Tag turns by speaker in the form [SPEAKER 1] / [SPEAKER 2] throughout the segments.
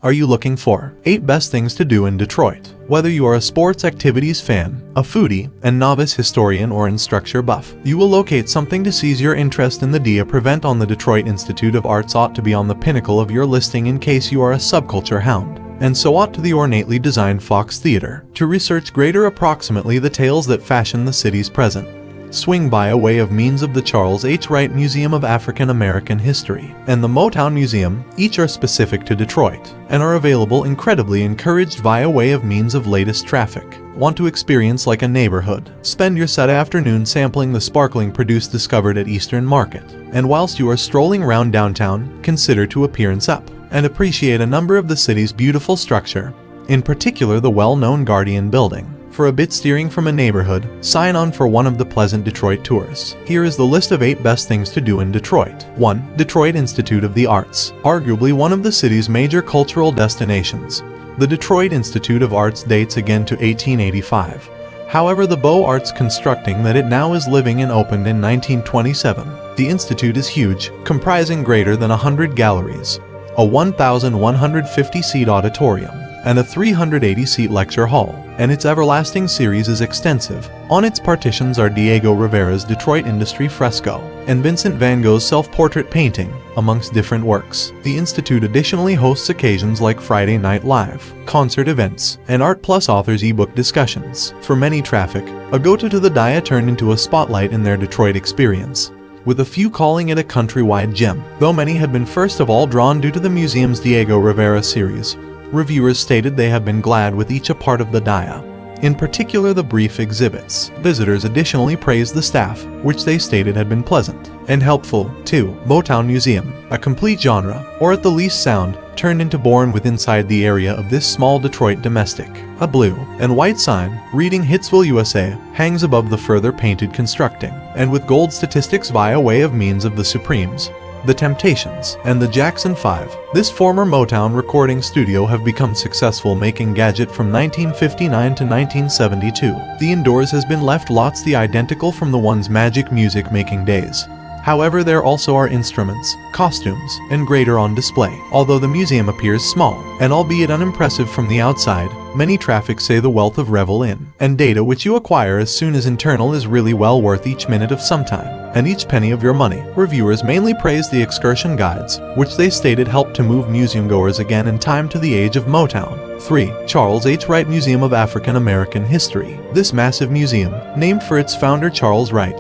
[SPEAKER 1] Are you looking for 8 best things to do in Detroit? Whether you are a sports activities fan, a foodie, a novice historian, or instructor buff, you will locate something to seize your interest in. The DIA prevent on the Detroit Institute of Arts ought to be on the pinnacle of your listing in case you are a subculture hound. And so ought to the ornately designed Fox Theater, to research greater approximately the tales that fashion the city's present. Swing by a way of means of the Charles H. Wright Museum of African American History and the Motown Museum. Each are specific to Detroit and are available incredibly encouraged via way of means of latest traffic. Want to experience like a neighborhood? Spend your Saturday afternoon sampling the sparkling produce discovered at Eastern Market. And whilst you are strolling around downtown, consider to appearance up and appreciate a number of the city's beautiful structure, in particular the well-known Guardian Building. For a bit steering from a neighborhood, sign on for one of the pleasant Detroit tours. Here is the list of 8 best things to do in Detroit. 1. Detroit Institute of the Arts. Arguably one of the city's major cultural destinations, the Detroit Institute of Arts dates again to 1885. However, the Beaux Arts constructing that it now is living in opened in 1927. The institute is huge, comprising greater than 100 galleries, a 1,150-seat auditorium, and a 380-seat lecture hall, and its everlasting series is extensive. On its partitions are Diego Rivera's Detroit Industry fresco and Vincent van Gogh's self-portrait painting, amongst different works. The Institute additionally hosts occasions like Friday Night Live, concert events, and Art Plus authors ebook discussions. For many traffic, a go-to to the DIA turned into a spotlight in their Detroit experience, with a few calling it a countrywide gem, though many had been first of all drawn due to the museum's Diego Rivera series. Reviewers stated they have been glad with each a part of the DIA, in particular the brief exhibits. Visitors additionally praised the staff, which they stated had been pleasant and helpful. 2. Motown Museum. A complete genre, or at the least sound, turned into born with inside the area of this small Detroit domestic. A blue and white sign, reading Hitsville USA, hangs above the further painted constructing, and with gold statistics via way of means of the Supremes, the Temptations, and the Jackson 5. This former Motown recording studio have become successful making gadget from 1959 to 1972. The indoors has been left lots the identical from the one's magic music making days. However, there also are instruments, costumes, and greater on display. Although the museum appears small, and albeit unimpressive from the outside, many traffic say the wealth of revel in, and data which you acquire as soon as internal is really well worth each minute of some time, and each penny of your money. Reviewers mainly praised the excursion guides, which they stated helped to move museumgoers again in time to the age of Motown. 3. Charles H. Wright Museum of African American History. This massive museum, named for its founder Charles Wright,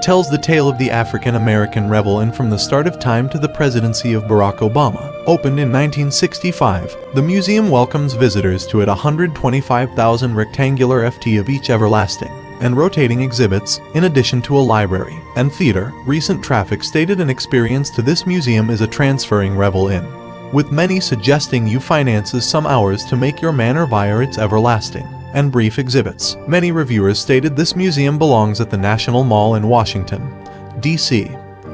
[SPEAKER 1] tells the tale of the African American rebel and from the start of time to the presidency of Barack Obama. Opened in 1965, the museum welcomes visitors to it 125,000 rectangular ft of each everlasting and rotating exhibits, in addition to a library and theater. Recent traffic stated an experience to this museum is a transferring revel in, with many suggesting you finances some hours to make your manner via its everlasting and brief exhibits. Many reviewers stated this museum belongs at the National Mall in Washington, D.C.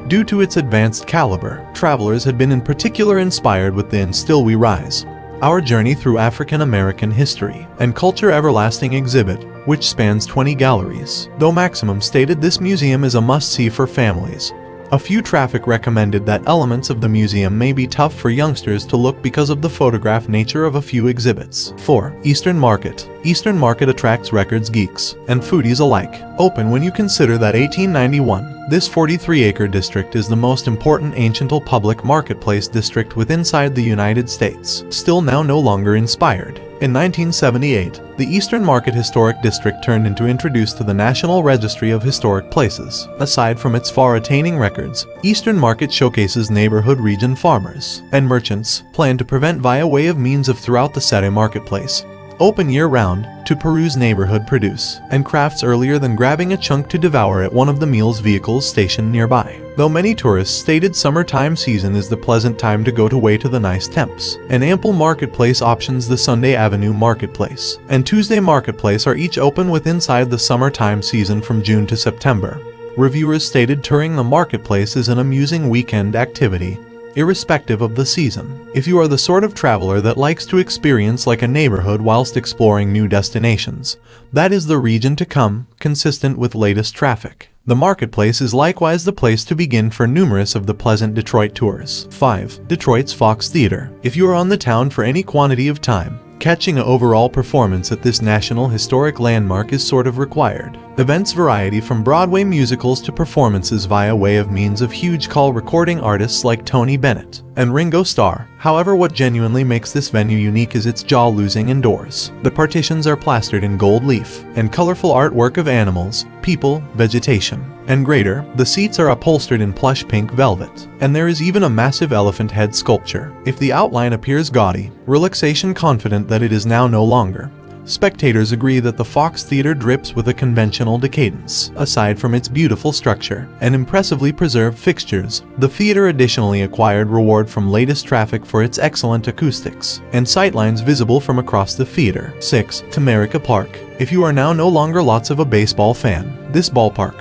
[SPEAKER 1] Due to its advanced caliber, travelers had been in particular inspired with the "And Still We Rise, Our Journey Through African American History and Culture" everlasting exhibit, which spans 20 galleries. Though Maximum stated this museum is a must-see for families, a few traffic recommended that elements of the museum may be tough for youngsters to look because of the photograph nature of a few exhibits. 4. Eastern Market. Eastern Market attracts records geeks and foodies alike. Open when you consider that 1891, this 43-acre district is the most important ancient public marketplace district within the United States, still now no longer inspired. In 1978, the Eastern Market Historic District turned into introduced to the National Registry of Historic Places. Aside from its far-attaining records, Eastern Market showcases neighborhood region farmers and merchants plan to prevent via way of means of throughout the Saturday marketplace. Open year-round to peruse neighborhood produce and crafts earlier than grabbing a chunk to devour at one of the meals vehicles stationed nearby. Though many tourists stated summertime season is the pleasant time to go to way to the nice temps and ample marketplace options. The Sunday Avenue Marketplace and Tuesday Marketplace are each open with inside the summertime season from June to September. Reviewers stated touring the marketplace is an amusing weekend activity, irrespective of the season. If you are the sort of traveler that likes to experience like a neighborhood whilst exploring new destinations, that is the region to come, consistent with latest traffic. The marketplace is likewise the place to begin for numerous of the pleasant Detroit tours. 5. Detroit's Fox Theater. If you are on the town for any quantity of time, catching an overall performance at this national historic landmark is sort of required. Events variety from Broadway musicals to performances via way of means of huge call recording artists like Tony Bennett and Ringo Starr. However, what genuinely makes this venue unique is its jaw-losing indoors. The partitions are plastered in gold leaf and colorful artwork of animals, people, vegetation, and greater. The seats are upholstered in plush pink velvet, and there is even a massive elephant head sculpture. If the outline appears gaudy, relaxation confident that it is now no longer. Spectators agree that the Fox Theater drips with a conventional decadence. Aside from its beautiful structure and impressively preserved fixtures, the theater additionally acquired reward from latest traffic for its excellent acoustics and sightlines visible from across the theater. 6. Comerica Park. If you are now no longer lots of a baseball fan, this ballpark,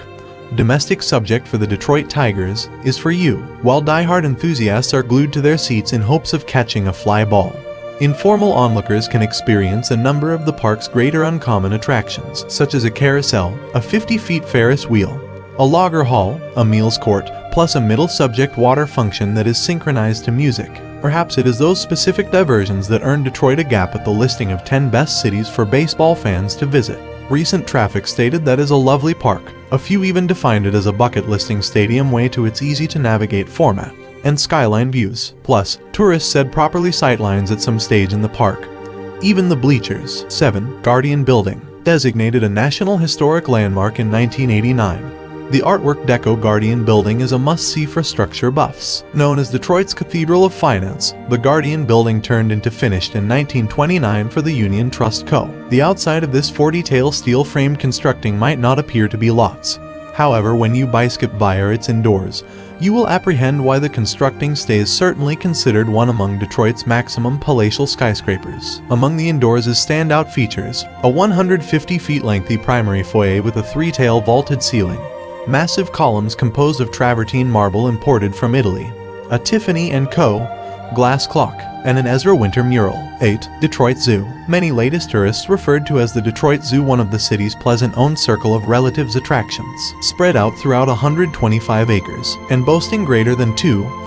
[SPEAKER 1] domestic subject for the Detroit Tigers, is for you, while diehard enthusiasts are glued to their seats in hopes of catching a fly ball. Informal onlookers can experience a number of the park's greater uncommon attractions, such as a carousel, a 50-feet Ferris wheel, a logger hall, a meals court, plus a middle subject water function that is synchronized to music. Perhaps it is those specific diversions that earned Detroit a gap at the listing of 10 best cities for baseball fans to visit. Recent traffic stated that is a lovely park. A few even defined it as a bucket listing stadium way to its easy-to-navigate format and skyline views. Plus, tourists said properly sightlines at some stage in the park. Even the bleachers. 7. Guardian Building. Designated a National Historic Landmark in 1989. The artwork deco Guardian Building is a must-see for structure buffs. Known as Detroit's Cathedral of Finance, the Guardian Building turned into finished in 1929 for the Union Trust Co. The outside of this 40-tail steel-framed constructing might not appear to be lots. However, when you biskip via its indoors, you will apprehend why the constructing stays certainly considered one among Detroit's maximum palatial skyscrapers. Among the indoors' standout features, a 150 feet lengthy primary foyer with a 3-tail vaulted ceiling, massive columns composed of travertine marble imported from Italy, a Tiffany & Co. glass clock, and an Ezra Winter mural. 8. Detroit Zoo. Many latest tourists referred to as the Detroit Zoo, one of the city's pleasant-owned circle of relatives attractions, spread out throughout 125 acres, and boasting greater than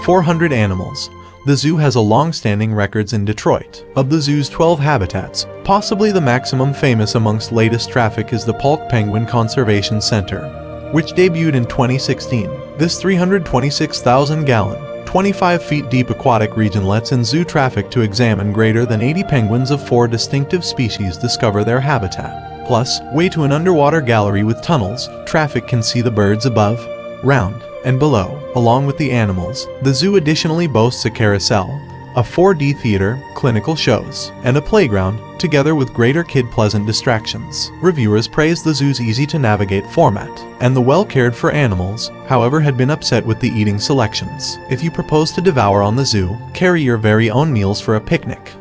[SPEAKER 1] 400 animals. The zoo has a long-standing records in Detroit. Of the zoo's 12 habitats, possibly the maximum famous amongst latest traffic is the Polk Penguin Conservation Center, which debuted in 2016. This 326,000-gallon, 25 feet deep aquatic region lets in zoo traffic to examine greater than 80 penguins of 4 distinctive species discover their habitat. Plus, way to an underwater gallery with tunnels, traffic can see the birds above, round, and below, along with the animals. The zoo additionally boasts a carousel, a 4D theater, clinical shows, and a playground, together with greater kid-pleasant distractions. Reviewers praised the zoo's easy-to-navigate format, and the well-cared-for animals, however, had been upset with the eating selections. If you propose to devour on the zoo, carry your very own meals for a picnic.